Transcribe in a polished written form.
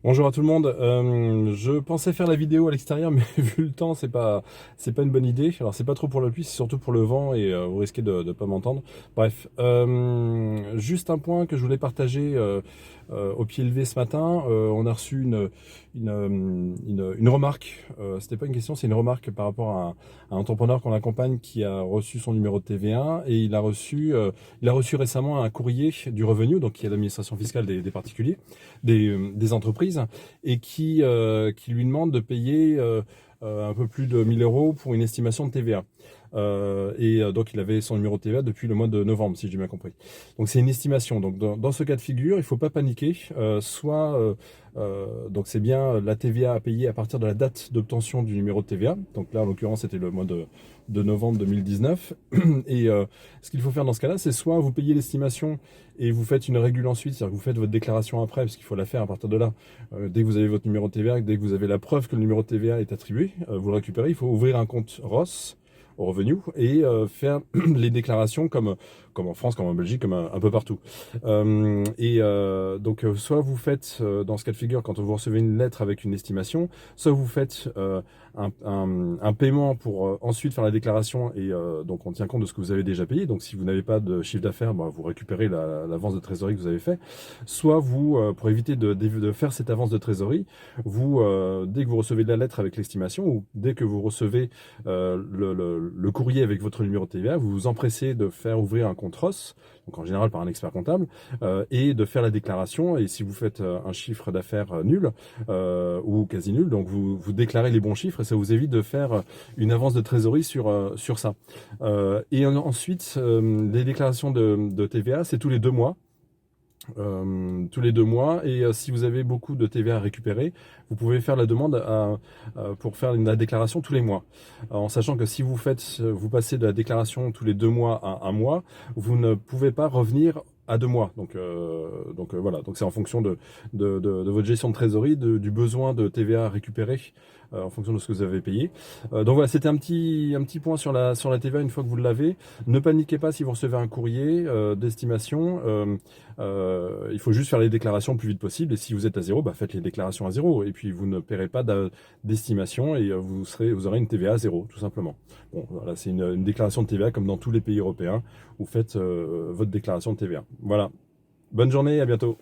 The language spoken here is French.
Bonjour à tout le monde. Je pensais faire la vidéo à l'extérieur, mais vu le temps, c'est pas une bonne idée. Alors c'est pas trop pour la pluie, c'est surtout pour le vent et vous risquez de pas m'entendre. Bref, juste un point que je voulais partager au pied levé ce matin. On a reçu une remarque. C'était pas une question, c'est une remarque par rapport à un entrepreneur qu'on accompagne qui a reçu son numéro de TVA et il a reçu récemment un courrier du revenu, donc qui est l'administration fiscale des particuliers, des entreprises, et qui lui demande de payer un peu plus de 1000 euros pour une estimation de TVA. Donc il avait son numéro de TVA depuis le mois de novembre, si j'ai bien compris. Donc c'est une estimation. Donc dans ce cas de figure, il ne faut pas paniquer. Donc c'est bien la TVA à payer à partir de la date d'obtention du numéro de TVA. Donc là, en l'occurrence, c'était le mois de novembre 2019. Et ce qu'il faut faire dans ce cas-là, c'est soit vous payez l'estimation et vous faites une régule ensuite, c'est-à-dire que vous faites votre déclaration après, parce qu'il faut la faire à partir de là. Dès que vous avez votre numéro de TVA, dès que vous avez la preuve que le numéro de TVA est attribué, vous le récupérez. Il faut ouvrir un compte ROS au revenu et faire les déclarations comme en France, comme en Belgique, comme un peu partout. Donc, soit vous faites, dans ce cas de figure, quand vous recevez une lettre avec une estimation, soit vous faites un paiement pour ensuite faire la déclaration et donc on tient compte de ce que vous avez déjà payé. Donc, si vous n'avez pas de chiffre d'affaires, bah, vous récupérez l'avance de trésorerie que vous avez fait. Soit vous, pour éviter de faire cette avance de trésorerie, dès que vous recevez la lettre avec l'estimation ou dès que vous recevez le courrier avec votre numéro de TVA, vous vous empressez de faire ouvrir un compte ROS, donc en général par un expert comptable, et de faire la déclaration. Et si vous faites un chiffre d'affaires nul ou quasi nul, donc vous déclarez les bons chiffres et ça vous évite de faire une avance de trésorerie sur ça. Ensuite, les déclarations de TVA, c'est tous les 2 mois. Et si vous avez beaucoup de TVA à récupérer, vous pouvez faire la demande pour faire la déclaration tous les mois. En sachant que si vous passez de la déclaration tous les 2 mois à un mois, vous ne pouvez pas revenir à 2 mois. Donc voilà, donc c'est en fonction de votre gestion de trésorerie, du besoin de TVA à récupérer en fonction de ce que vous avez payé. Donc voilà, c'était un petit point sur la TVA une fois que vous l'avez. Ne paniquez pas si vous recevez un courrier d'estimation. Il faut juste faire les déclarations le plus vite possible. Et si vous êtes à zéro, bah faites les déclarations à zéro. Et puis vous ne paierez pas d'estimation et vous aurez une TVA à zéro, tout simplement. Bon, voilà, c'est une déclaration de TVA comme dans tous les pays européens. Vous faites votre déclaration de TVA. Voilà. Bonne journée, à bientôt.